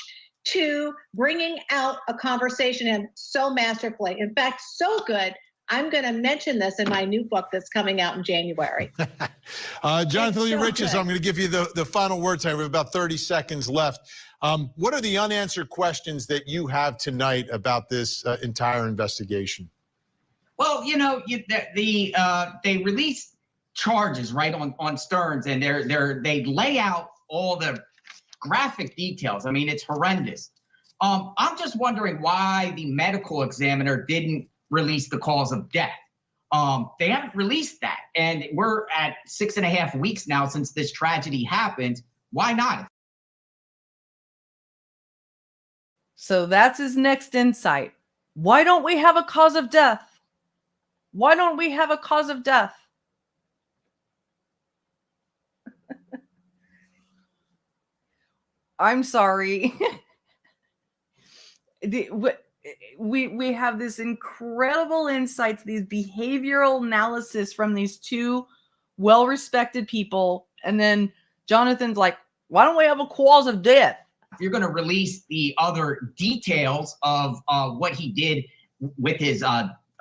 to bringing out a conversation, and so masterfully. In fact, so good. I'm going to mention this in my new book that's coming out in January. Jonathan Lee so Riches, good. I'm going to give you the final words. I have about 30 seconds left. What are the unanswered questions that you have tonight about this entire investigation? Well, you know, they released charges right on Stearns, and they lay out all the graphic details. I mean, it's horrendous. I'm just wondering why the medical examiner didn't release the cause of death. They haven't released that, and we're at 6.5 weeks now since this tragedy happened. Why not? So that's his next insight. Why don't we have a cause of death? Why don't we have a cause of death? I'm sorry. We have this incredible insights, these behavioral analysis from these two well-respected people, and then Jonathan's like, why don't we have a cause of death? If you're going to release the other details of what he did with his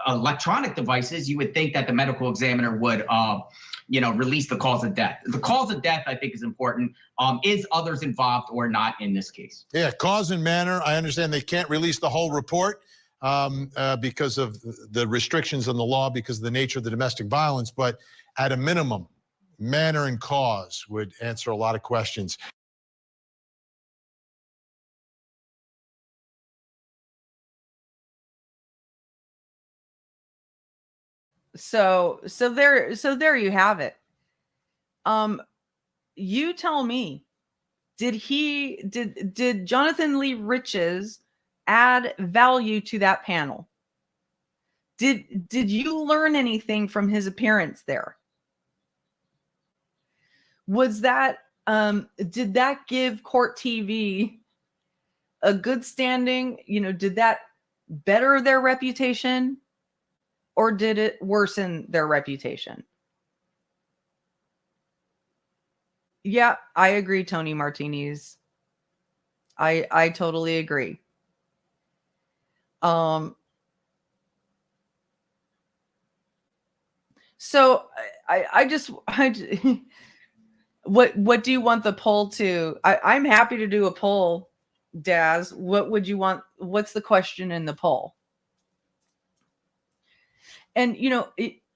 electronic devices, you would think that the medical examiner would release the cause of death. The cause of death, I think, is important. Is others involved or not in this case? Yeah, cause and manner. I understand they can't release the whole report because of the restrictions on the law, because of the nature of the domestic violence, but at a minimum, manner and cause would answer a lot of questions. So there you have it. You tell me, did Jonathan Lee Riches add value to that panel? Did you learn anything from his appearance there? Was that did that give Court TV a good standing? You know, did that better their reputation, or did it worsen their reputation? Yeah, I agree, Tony Martinez. I totally agree. So I just what do you want the poll to? I'm happy to do a poll, Daz. What would you want? What's the question in the poll? And you know,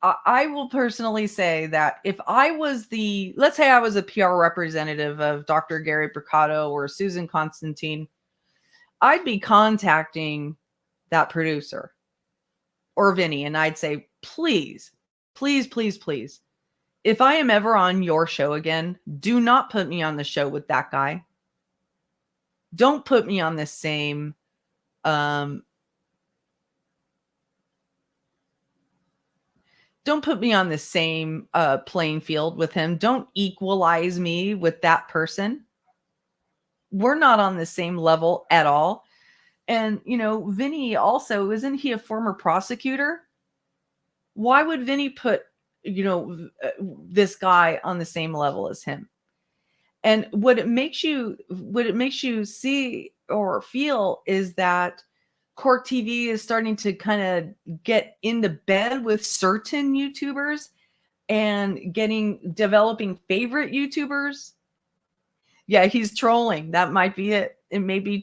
I will personally say that if I was let's say I was a PR representative of Dr. Gary Brucato or Susan Constantine, I'd be contacting that producer or Vinnie, and I'd say, please, please, please, please, if I am ever on your show again, do not put me on the show with that guy. Don't put me on the same don't put me on the same playing field with him. Don't equalize me with that person. We're not on the same level at all. And, you know, Vinnie also, isn't he a former prosecutor? Why would Vinnie put, you know, this guy on the same level as him? And what it makes you see or feel is that Court TV is starting to kind of get into bed with certain YouTubers and developing favorite YouTubers. Yeah, he's trolling. That might be it. It may be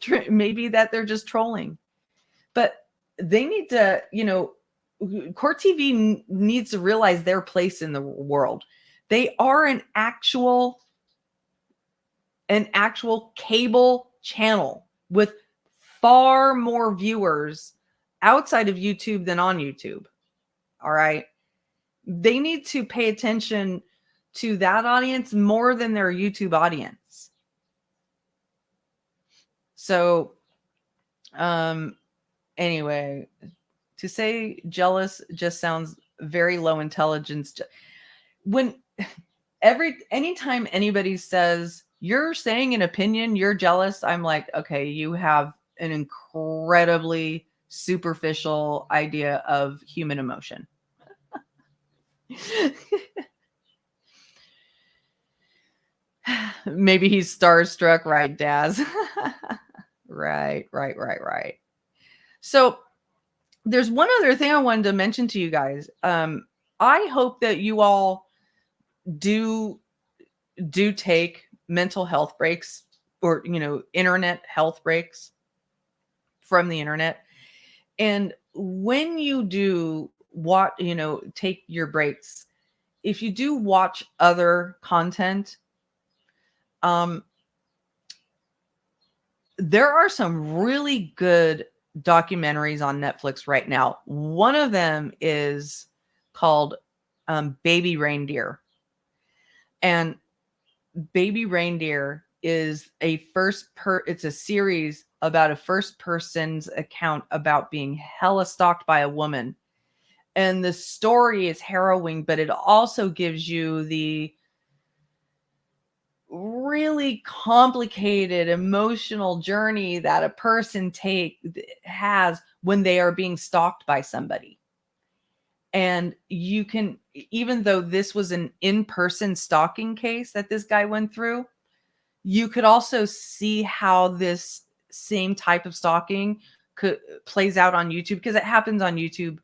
that they're just trolling. But they need to, you know, Court TV needs to realize their place in the world. They are an actual cable channel with far more viewers outside of YouTube than on YouTube. All right. They need to pay attention to that audience more than their YouTube audience. So, anyway, to say jealous just sounds very low intelligence. Anytime anybody says you're saying an opinion, you're jealous, I'm like, okay, you have an incredibly superficial idea of human emotion. Maybe he's starstruck, right, Daz? Right. So there's one other thing I wanted to mention to you guys. I hope that you all do take mental health breaks, or, internet health breaks from the internet. And when you do take your breaks, if you do watch other content, there are some really good documentaries on Netflix right now. One of them is called Baby Reindeer. And Baby Reindeer is it's a series about a first person's account about being hella stalked by a woman. And the story is harrowing, but it also gives you the really complicated emotional journey that a person has when they are being stalked by somebody. And you can, even though this was an in-person stalking case that this guy went through, you could also see how this same type of stalking plays out on YouTube, because it happens on YouTube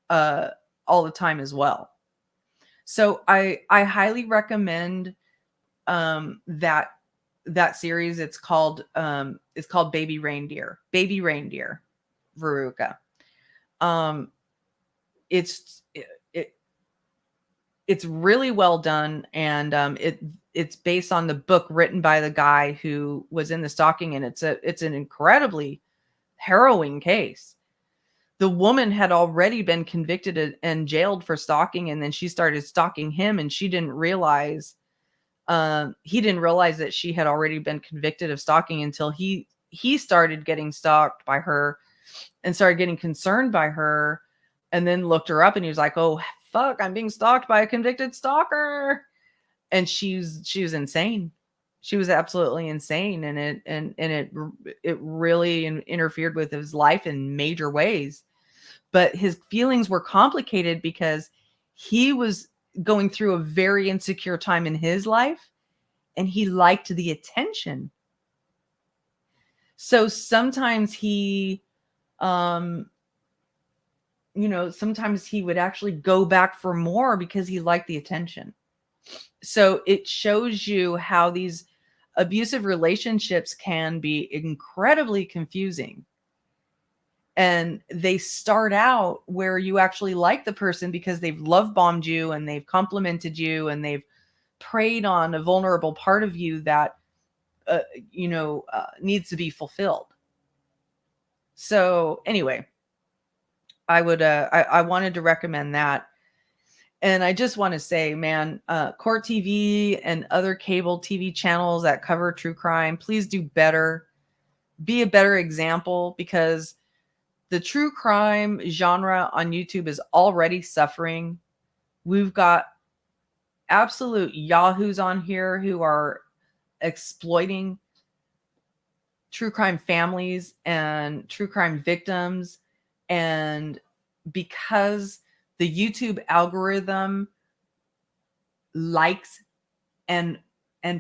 all the time as well. So I highly recommend that series. It's called Baby Reindeer, Veruca. It's really well done, and it's based on the book written by the guy who was in the stalking, and it's an incredibly harrowing case. The woman had already been convicted and jailed for stalking, and then she started stalking him, and he didn't realize that she had already been convicted of stalking until he started getting stalked by her and started getting concerned by her, and then looked her up, and he was like, oh fuck, I'm being stalked by a convicted stalker. And she was insane. She was absolutely insane, and it really interfered with his life in major ways. But his feelings were complicated because he was going through a very insecure time in his life, and he liked the attention. So sometimes sometimes he would actually go back for more because he liked the attention. So it shows you how these abusive relationships can be incredibly confusing. And they start out where you actually like the person because they've love bombed you, and they've complimented you, and they've preyed on a vulnerable part of you that, needs to be fulfilled. So anyway, I wanted to recommend that. And I just want to say, man, Court TV and other cable TV channels that cover true crime, please do better. Be a better example, because the true crime genre on YouTube is already suffering. We've got absolute yahoos on here who are exploiting true crime families and true crime victims. And because the YouTube algorithm likes and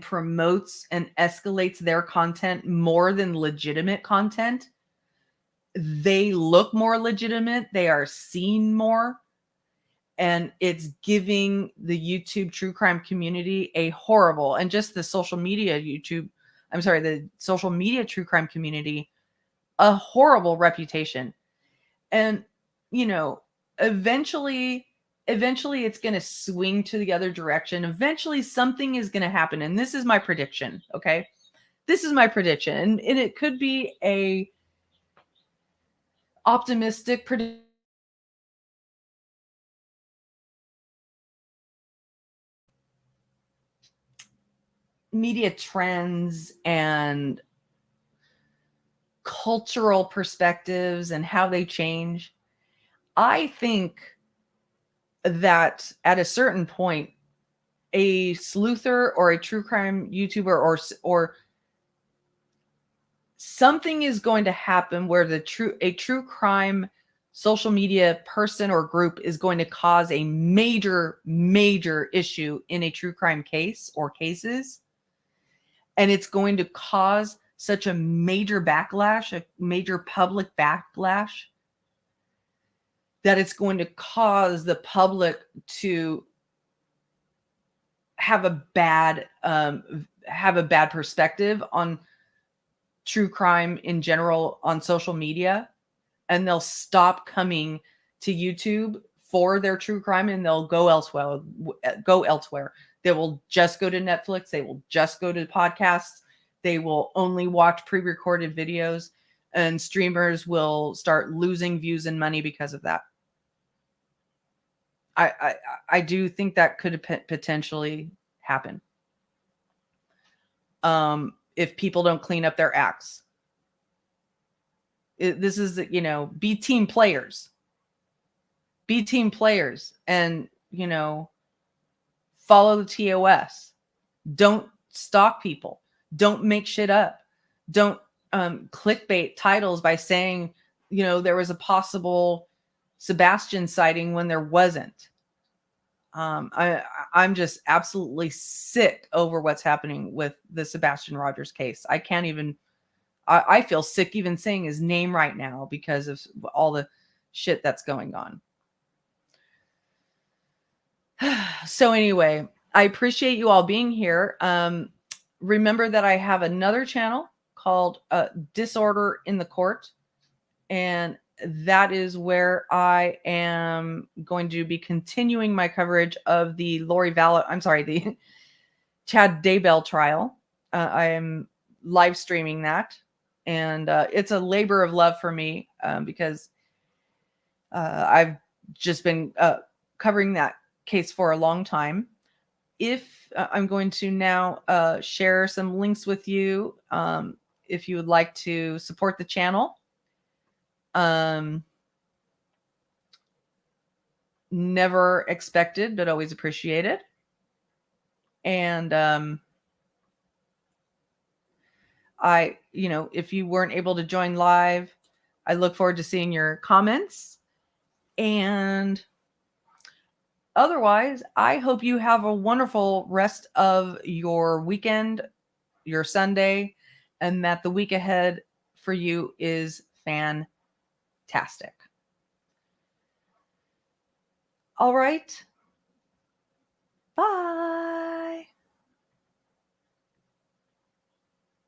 promotes and escalates their content more than legitimate content, they look more legitimate, they are seen more, and it's giving the YouTube true crime community a horrible, and just the social media the social media true crime community, a horrible reputation. And, eventually it's going to swing to the other direction. Eventually something is going to happen. And this is my prediction. Okay. This is my prediction. And it could be a optimistic prediction. Media trends and cultural perspectives and how they change. I think that at a certain point, a sleuther or a true crime YouTuber or something is going to happen where a true crime social media person or group is going to cause a major issue in a true crime case or cases, and it's going to cause such a major backlash, a major public backlash, that it's going to cause the public to have a bad perspective on true crime in general on social media, and they'll stop coming to YouTube for their true crime and they'll go elsewhere. They will just go to Netflix. They will just go to podcasts. They will only watch pre-recorded videos, and streamers will start losing views and money because of that. I do think that could potentially happen. If people don't clean up their acts. This is, be team players. Be team players and, follow the TOS. Don't stalk people. Don't make shit up. Don't clickbait titles by saying, there was a possible Sebastian sighting when there wasn't. I'm just absolutely sick over what's happening with the Sebastian Rogers case. I can't even, I feel sick even saying his name right now because of all the shit that's going on. So anyway, I appreciate you all being here. Remember that I have another channel called Disorder in the Court, and that is where I am going to be continuing my coverage of the the Chad Daybell trial. I am live streaming that, and it's a labor of love for me because I've just been covering that case for a long time. If I'm going to now share some links with you if you would like to support the channel. Never expected, but always appreciated. And if you weren't able to join live, I look forward to seeing your comments. And otherwise, I hope you have a wonderful rest of your weekend, your Sunday, and that the week ahead for you is fantastic. All right. Bye.